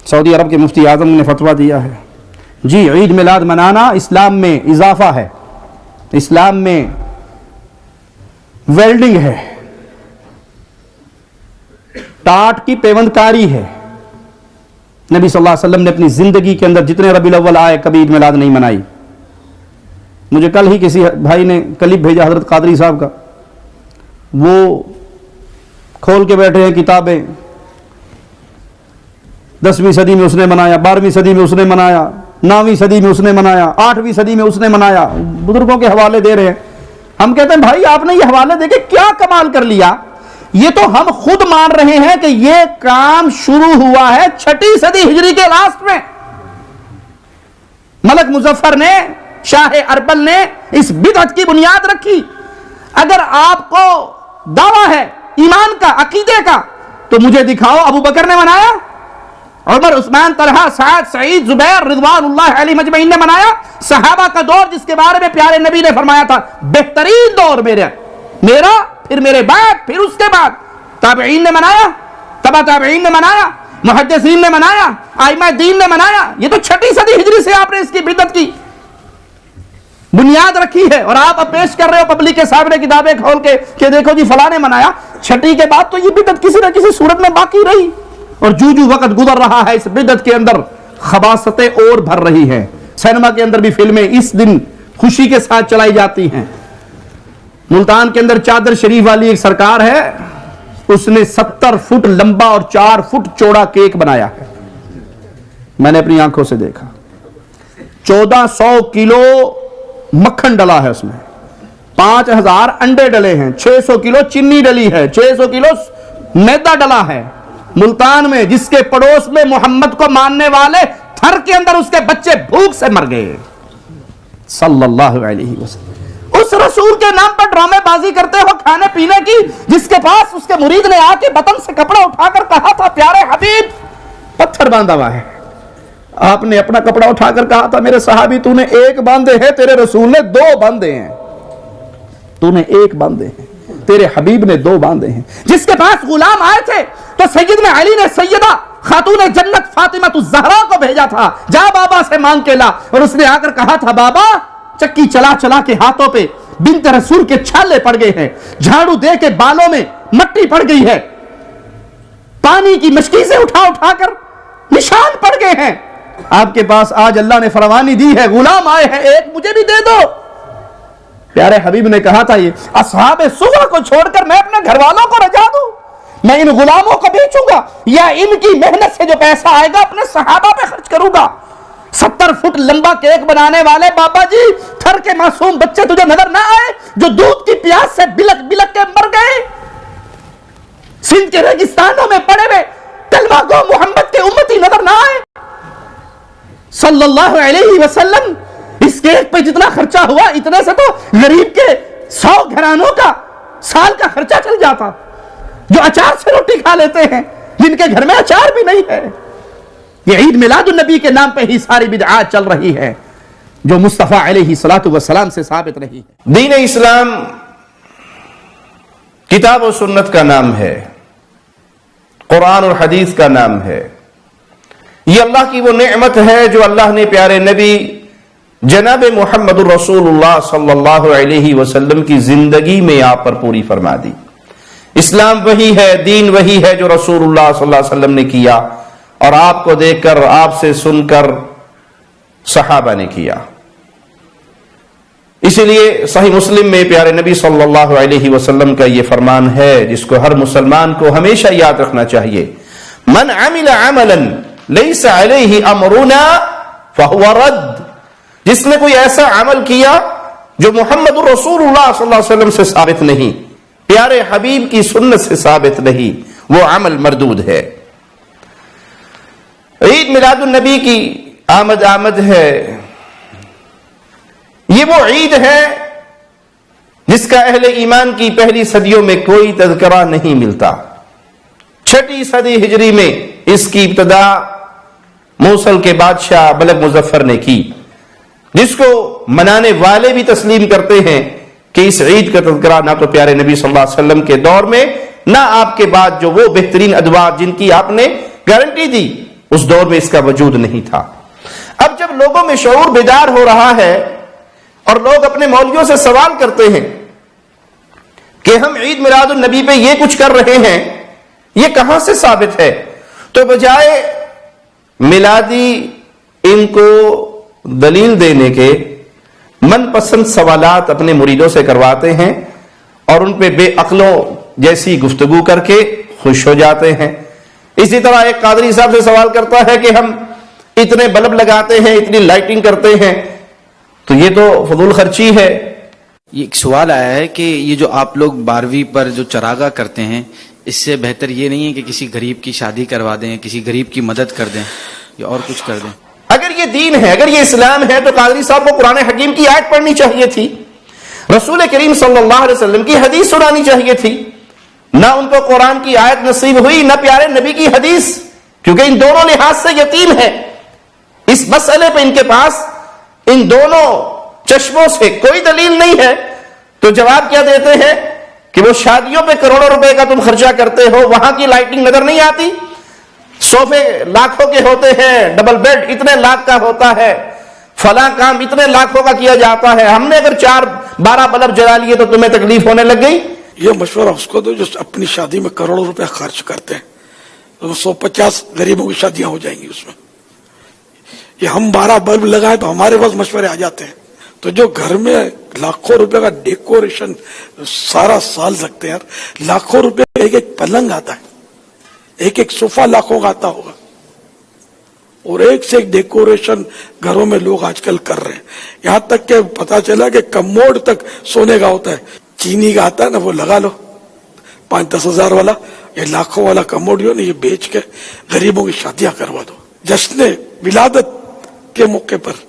سعودی عرب کے مفتی اعظم نے فتویٰ دیا ہے جی عید میلاد منانا اسلام میں اضافہ ہے، اسلام میں ویلڈنگ ہے، ٹاٹ کی پیوند کاری ہے۔ نبی صلی اللہ علیہ وسلم نے اپنی زندگی کے اندر جتنے ربیع الاول آئے کبھی عید میلاد نہیں منائی۔ مجھے کل ہی کسی بھائی نے کلپ بھیجا حضرت قادری صاحب کا، وہ کھول کے بیٹھے ہیں کتابیں، 10ویں صدی میں اس نے منایا، 12ویں صدی میں اس نے منایا، 9ویں صدی میں اس نے منایا، 8ویں صدی میں اس نے منایا، بزرگوں کے حوالے دے رہے ہیں۔ ہم کہتے ہیں بھائی آپ نے یہ حوالے دے کے کیا کمال کر لیا؟ یہ تو ہم خود مان رہے ہیں کہ یہ کام شروع ہوا ہے 6 صدی ہجری کے لاسٹ میں۔ ملک مظفر نے، شاہ اربل نے اس بدعت کی بنیاد رکھی۔ اگر آپ کو دعویٰ ہے ایمان کا، عقیدے کا، تو مجھے دکھاؤ ابو بکر نے منایا، عمر، عثمان، طلحہ، سعد، سعید، زبیر رضوان اللہ علیہ مجمعین نے منایا؟ صحابہ کا دور جس کے بارے میں پیارے نبی نے فرمایا تھا بہترین دور میرا، پھر میرے بعد، پھر اس کے بعد، تابعین نے منایا، تبع تابعین نے منایا، محدثین نے منایا، ائمہ دین نے منایا۔ یہ تو 6 صدی ہجری سے آپ نے اس کی بدعت کی بنیاد رکھی ہے، اور آپ اب پیش کر رہے ہو پبلک کے سامنے کتابیں کھول کے کہ دیکھو جی فلاں نے منایا۔ 6 کے بعد تو یہ بدعت کسی نہ کسی صورت میں باقی رہی، اور جو وقت گزر رہا ہے اس بدعت کے اندر خباثتیں اور بھر رہی ہیں۔ سینما کے اندر بھی فلمیں اس دن خوشی کے ساتھ چلائی جاتی ہیں۔ ملتان کے اندر چادر شریف والی ایک سرکار ہے، اس نے 70 فٹ لمبا اور 4 فٹ چوڑا کیک بنایا ہے، میں نے اپنی آنکھوں سے دیکھا۔ 1400 کلو مکھن ڈلا ہے اس میں، 5000 انڈے ڈلے ہیں، 600 کلو چینی ڈلی ہے، 600 کلو میدا ڈلا ہے۔ ملتان میں جس کے پڑوس میں محمد کو ماننے والے تھر کے اندر اس کے بچے بھوک سے مر گئے صلی اللہ علیہ وسلم۔ اس رسول کے نام پر ڈرامے بازی کرتے ہو کھانے پینے کی، جس کے پاس اس کے مرید نے آ کے بطن سے کپڑا اٹھا کر کہا تھا پیارے حبیب پتھر باندھا ہوا ہے، آپ نے اپنا کپڑا اٹھا کر کہا تھا میرے صحابی تو نے 1 باندھے ہیں، تیرے رسول نے 2 باندھے ہیں، تو نے 1 باندھے ہیں، تیرے حبیب نے 2 باندھے ہیں۔ جس کے پاس غلام آئے تھے تو سیدنا علی نے سیدہ خاتون جنت فاطمہ الزہرا کو بھیجا تھا، جا بابا سے مانگ کے لا، اور اس نے آ کر کہا تھا بابا چکی چلا چلا کے ہاتھوں پہ بنت رسول کے چھالے پڑ گئے ہیں، جھاڑو دے کے بالوں میں مٹی پڑ گئی ہے، پانی کی مشکی سے اٹھا اٹھا کر نشان پڑ گئے ہیں، آپ کے پاس آج اللہ نے فروانی دی ہے، غلام آئے ہیں، ایک مجھے بھی دے دو۔ پیارے حبیب نے کہا تھا یہ اصحاب صغرا کو چھوڑ کر میں اپنے گھر والوں کو رجا دوں، میں ان غلاموں کو بیچوں گا یا ان کی محنت سے جو پیسہ آئے گا اپنے صحابہ پہ خرچ کروں گا؟ 70 فٹ لمبا کیک بنانے والے بابا جی، تھر کے معصوم بچے تجھے نظر نہ آئے جو دودھ کی پیاس سے بلک بلک کے مر گئے؟ سندھ کے ریگستانوں میں پڑے ہوئے کلمہ گو محمد کے امتی نظر نہ آئے صلی اللہ علیہ وسلم؟ اس کیک پہ جتنا خرچہ ہوا اتنے سے تو غریب کے 100 گھرانوں کا سال کا خرچہ چل جاتا، جو اچار سے روٹی کھا لیتے ہیں، جن کے گھر میں اچار بھی نہیں ہے۔ یہ عید میلاد النبی کے نام پہ ہی ساری بدعات چل رہی ہے جو مصطفیٰ علیہ الصلوۃ والسلام سے ثابت نہیں ہے۔ دین اسلام کتاب و سنت کا نام ہے، قرآن اور حدیث کا نام ہے۔ یہ اللہ کی وہ نعمت ہے جو اللہ نے پیارے نبی جناب محمد الرسول اللہ صلی اللہ علیہ وسلم کی زندگی میں آپ پر پوری فرما دی۔ اسلام وہی ہے، دین وہی ہے جو رسول اللہ صلی اللہ علیہ وسلم نے کیا، اور آپ کو دیکھ کر، آپ سے سن کر صحابہ نے کیا۔ اسی لیے صحیح مسلم میں پیارے نبی صلی اللہ علیہ وسلم کا یہ فرمان ہے جس کو ہر مسلمان کو ہمیشہ یاد رکھنا چاہیے، من عمل عملا لیس علیہ امرنا فہو رد۔ جس نے کوئی ایسا عمل کیا جو محمد الرسول اللہ صلی اللہ علیہ وسلم سے ثابت نہیں، پیارے حبیب کی سنت سے ثابت نہیں، وہ عمل مردود ہے۔ عید میلاد النبی کی آمد ہے، یہ وہ عید ہے جس کا اہل ایمان کی پہلی صدیوں میں کوئی تذکرہ نہیں ملتا۔ 6 صدی ہجری میں اس کی ابتدا موصل کے بادشاہ ملک مظفر نے کی، جس کو منانے والے بھی تسلیم کرتے ہیں کہ اس عید کا تذکرہ نہ تو پیارے نبی صلی اللہ علیہ وسلم کے دور میں، نہ آپ کے بعد جو وہ بہترین ادوار جن کی آپ نے گارنٹی دی اس دور میں اس کا وجود نہیں تھا. اب جب لوگوں میں شعور بیدار ہو رہا ہے اور لوگ اپنے مولویوں سے سوال کرتے ہیں کہ ہم عید میلاد النبی پہ یہ کچھ کر رہے ہیں، یہ کہاں سے ثابت ہے، تو بجائے میلادی ان کو دلیل دینے کے من پسند سوالات اپنے مریدوں سے کرواتے ہیں اور ان پہ بے عقلوں جیسی گفتگو کر کے خوش ہو جاتے ہیں. اسی طرح ایک قادری صاحب سے سوال کرتا ہے کہ ہم اتنے بلب لگاتے ہیں، اتنی لائٹنگ کرتے ہیں، تو یہ تو فضول خرچی ہے. یہ ایک سوال آیا ہے کہ یہ جو آپ لوگ 12ویں پر جو چراغا کرتے ہیں، اس سے بہتر یہ نہیں ہے کہ کسی غریب کی شادی کروا دیں، کسی غریب کی مدد کر دیں یا اور کچھ کر دیں؟ اگر یہ دین ہے، اگر یہ اسلام ہے، تو قادری صاحب کو قرآن حکیم کی آیت پڑھنی چاہیے تھی، رسول کریم صلی اللہ علیہ وسلم کی حدیث سنانی چاہیے تھی. نہ ان کو قرآن کی آیت نصیب ہوئی، نہ پیارے نبی کی حدیث، کیونکہ ان دونوں لحاظ سے یتیم ہے. اس مسئلے پہ ان کے پاس ان دونوں چشموں سے کوئی دلیل نہیں ہے. تو جواب کیا دیتے ہیں کہ وہ شادیوں پہ کروڑوں روپے کا تم خرچہ کرتے ہو، وہاں کی لائٹنگ نظر نہیں آتی، صوفے لاکھوں کے ہوتے ہیں، ڈبل بیڈ اتنے لاکھ کا ہوتا ہے، فلاں کام اتنے لاکھوں کا کیا جاتا ہے، ہم نے اگر 12 بلب جلا لیے تو تمہیں تکلیف ہونے لگ گئی. یہ مشورہ اس کو دو جو اپنی شادی میں کروڑوں روپے خرچ کرتے ہیں، تو 150 غریبوں کی شادیاں ہو جائیں گی اس میں. یہ ہم 12 بلب لگائیں تو ہمارے پاس مشورے آ جاتے ہیں. تو جو گھر میں لاکھوں روپے کا ڈیکوریشن سارا سال رکھتے ہیں، لاکھوں روپے ایک ایک پلنگ آتا ہے، ایک ایک صوفہ لاکھوں کا آتا ہوگا، اور ایک سے ایک ڈیکوریشن گھروں میں لوگ آج کل کر رہے ہیں. یہاں تک کہ پتا چلا کہ کموڈ تک سونے کا ہوتا ہے، چینی کا آتا ہے نا، وہ لگا لو 5-10 ہزار والا، یہ لاکھوں والا کموڈ جو نا، یہ بیچ کے غریبوں کی شادیاں کروا دو. جشن ولادت کے موقع پر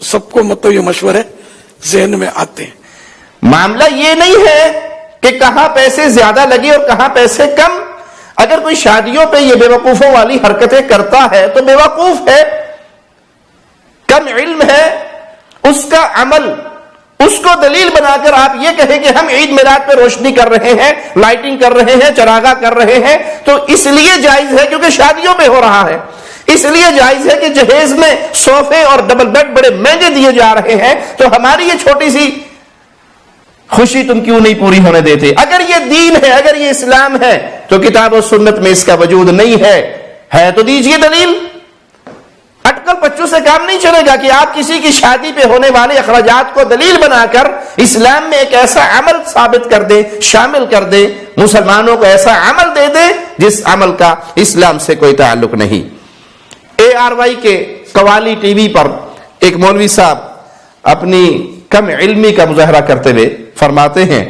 سب کو مطلب یہ مشورے ذہن میں آتے ہیں. معاملہ یہ نہیں ہے کہ کہاں پیسے زیادہ لگے اور کہاں پیسے کم. اگر کوئی شادیوں پہ یہ بے وقوفوں والی حرکتیں کرتا ہے تو بے وقوف ہے، کم علم ہے. اس کا عمل اس کو دلیل بنا کر آپ یہ کہیں کہ ہم عید میلاد پہ روشنی کر رہے ہیں، لائٹنگ کر رہے ہیں، چراغا کر رہے ہیں، تو اس لیے جائز ہے کیونکہ شادیوں پہ ہو رہا ہے. اس لیے جائز ہے کہ جہیز میں صوفے اور ڈبل بیڈ بڑے مہنگے دیے جا رہے ہیں، تو ہماری یہ چھوٹی سی خوشی تم کیوں نہیں پوری ہونے دیتے. اگر یہ دین ہے، اگر یہ اسلام ہے، تو کتاب و سنت میں اس کا وجود نہیں ہے تو دیجئے دلیل. اٹکل پچو سے کام نہیں چلے گا کہ آپ کسی کی شادی پہ ہونے والے اخراجات کو دلیل بنا کر اسلام میں ایک ایسا عمل ثابت کر دیں، شامل کر دیں، مسلمانوں کو ایسا عمل دے دیں جس عمل کا اسلام سے کوئی تعلق نہیں. ARY کے قوالی ٹی وی پر ایک مولوی صاحب اپنی کم علمی کا مظاہرہ کرتے ہوئے فرماتے ہیں،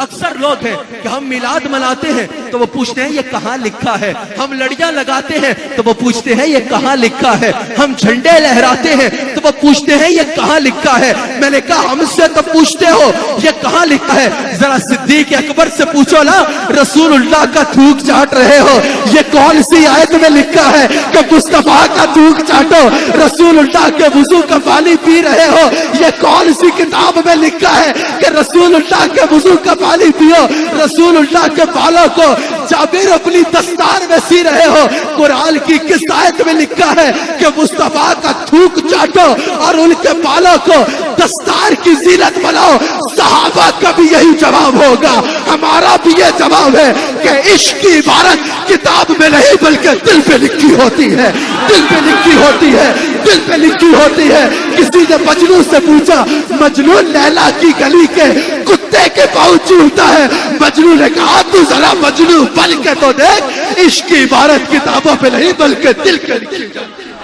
اکثر لوگ ہیں کہ ہم میلاد مناتے ہیں تو وہ پوچھتے ہیں یہ کہاں لکھا ہے، ہم لڑیاں لگاتے ہیں تو وہ پوچھتے ہیں یہ کہاں لکھا ہے، ہم جھنڈے لہراتے ہیں تو وہ پوچھتے ہیں یہ کہاں لکھا ہے. میں نے کہا ہم سے تو پوچھتے ہو یہ کہاں لکھا ہے، ذرا صدیق اکبر سے پوچھو نا، رسول اللہ کا تھوک چاٹ رہے ہو، یہ کون سی آیت میں لکھا ہے کہ مصطفیٰ کا تھوک چاٹو، رسول اللہ کے وضو کا پانی پی رہے ہو، یہ کون سی کتاب میں لکھا ہے کہ رسول اللہ کے وضو کا پانی پیو، رسول اللہ کے بالوں کو جابر اپنی دستار میں سی رہے ہو. قرآن کی کس آیت میں لکھا ہے کہ مصطفیٰ کا تھوک چاٹو اور ان کے بالوں کو دستار کی زینت بناؤ؟ صحابہ کا بھی یہی جواب ہوگا، ہمارا بھی یہ جواب ہے کہ عشق کی عبارت کتاب میں نہیں بلکہ دل پہ لکھی ہوتی ہے، دل پہ لکھی ہوتی ہے، دل پہ لکھی ہوتی ہے. کسی نے مجنون سے پوچھا، مجنون لیلا کی گلی کے کتے کے پاؤں چومتا ہے، مجنون نے کہا تو ذرا مجنون بن کے تو دیکھ، عشق کی عبارت کتابوں پہ نہیں بلکہ دل پہ لکھی جاتی ہے.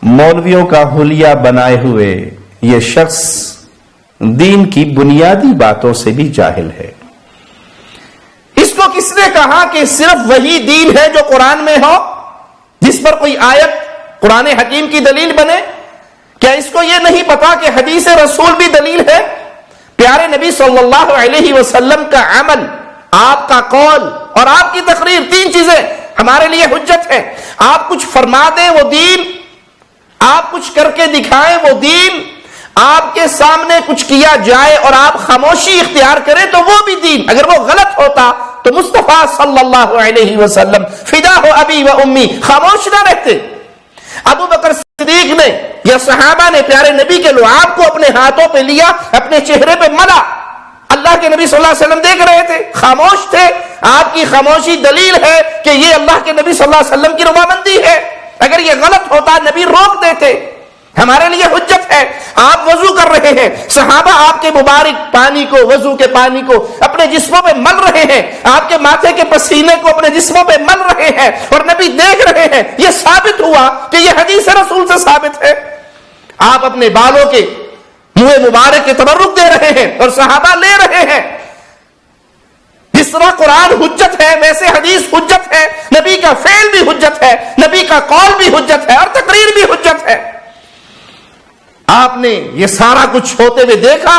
مولویوں کا حلیہ بنائے ہوئے یہ شخص دین کی بنیادی باتوں سے بھی جاہل ہے. اس کو کس نے کہا کہ صرف وہی دین ہے جو قرآن میں ہو، جس پر کوئی آیت قرآن حکیم کی دلیل بنے؟ کیا اس کو یہ نہیں پتا کہ حدیث رسول بھی دلیل ہے؟ پیارے نبی صلی اللہ علیہ وسلم کا عمل، آپ کا قول اور آپ کی تقریر، 3 چیزیں ہمارے لیے حجت ہے. آپ کچھ فرما دیں وہ دین، آپ کچھ کر کے دکھائیں وہ دین، آپ کے سامنے کچھ کیا جائے اور آپ خاموشی اختیار کریں تو وہ بھی دین. اگر وہ غلط ہوتا تو مصطفیٰ صلی اللہ علیہ وسلم فدا ہو ابی و امی خاموش نہ رہتے. ابو بکر صدیق نے یا صحابہ نے پیارے نبی کے لعاب کو اپنے ہاتھوں پہ لیا, اپنے چہرے پہ ملا. اللہ کے نبی صلی اللہ علیہ وسلم دیکھ رہے تھے, خاموش تھے. آپ کی خاموشی دلیل ہے کہ یہ اللہ کے نبی صلی اللہ علیہ وسلم کی رضامندی ہے. اگر یہ غلط ہوتا نبی روک دیتے. ہمارے لیے حجت ہے. آپ وضو کر رہے ہیں, صحابہ آپ کے مبارک پانی کو, وضو کے پانی کو اپنے جسموں پہ مل رہے ہیں, آپ کے ماتھے کے پسینے کو اپنے جسموں پہ مل رہے ہیں, اور نبی دیکھ رہے ہیں. یہ ثابت ہوا کہ یہ حدیث رسول سے ثابت ہے. آپ اپنے بالوں کے منہ مبارک کے تبرک دے رہے ہیں اور صحابہ لے رہے ہیں. جس طرح قرآن حجت ہے ویسے حدیث حجت ہے, نبی کا فعل بھی حجت ہے, نبی کا قول بھی حجت ہے, اور تقریر بھی حجت ہے. آپ نے یہ سارا کچھ ہوتے ہوئے دیکھا,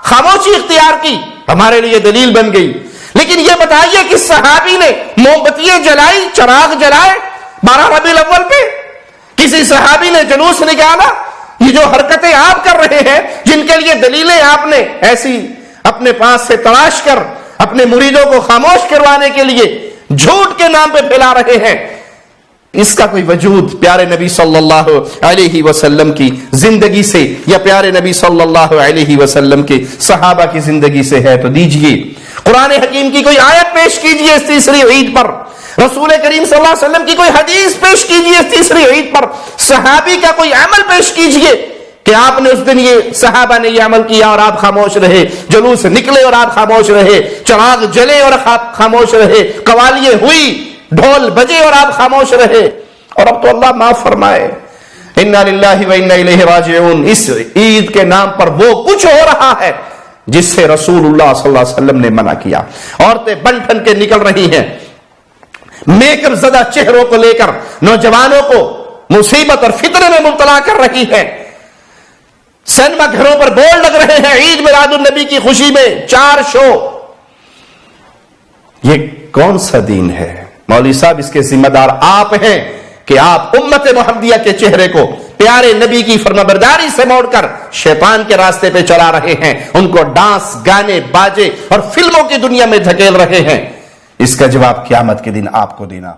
خاموشی اختیار کی, ہمارے لیے دلیل بن گئی. لیکن یہ بتائیے کہ صحابی نے موم بتیاں جلائی, چراغ جلائے 12 ربیع الاول پہ؟ کسی صحابی نے جلوس نکالا؟ یہ جو حرکتیں آپ کر رہے ہیں, جن کے لیے دلیلیں آپ نے ایسی اپنے پاس سے تلاش کر اپنے مریدوں کو خاموش کروانے کے لیے جھوٹ کے نام پہ پھیلا رہے ہیں, اس کا کوئی وجود پیارے نبی صلی اللہ علیہ وسلم کی زندگی سے یا پیارے نبی صلی اللہ علیہ وسلم کے صحابہ کی زندگی سے ہے تو دیجئے. قرآن حکیم کی کوئی آیت پیش کیجئے اس تیسری عید پر, رسول کریم صلی اللہ علیہ وسلم کی کوئی حدیث پیش کیجئے اس تیسری عید پر, صحابی کا کوئی عمل پیش کیجئے کہ آپ نے اس دن یہ صحابہ نے یہ عمل کیا اور آپ خاموش رہے, جلوس نکلے اور آپ خاموش رہے, چراغ جلے اور آپ خاموش رہے, قوالیاں ہوئی, ڈھول بجے اور آپ خاموش رہے. اور اب تو اللہ معاف فرمائے, انا للہ و انا الیہ راجعون. اس عید کے نام پر وہ کچھ ہو رہا ہے جس سے رسول اللہ صلی اللہ علیہ وسلم نے منع کیا. عورتیں بن ٹھن کے نکل رہی ہیں, میک اپ زدہ چہروں کو لے کر نوجوانوں کو مصیبت اور فتنے میں مبتلا کر رہی ہیں. سینما گھروں پر بورڈ لگ رہے ہیں, عید میلاد النبی کی خوشی میں 4 شو. یہ کون سا دین ہے؟ مولوی صاحب اس کے ذمہ دار آپ ہیں کہ آپ امت محمدیہ کے چہرے کو پیارے نبی کی فرمانبرداری سے موڑ کر شیطان کے راستے پہ چلا رہے ہیں, ان کو ڈانس, گانے, باجے اور فلموں کی دنیا میں دھکیل رہے ہیں. اس کا جواب قیامت کے دن آپ کو دینا.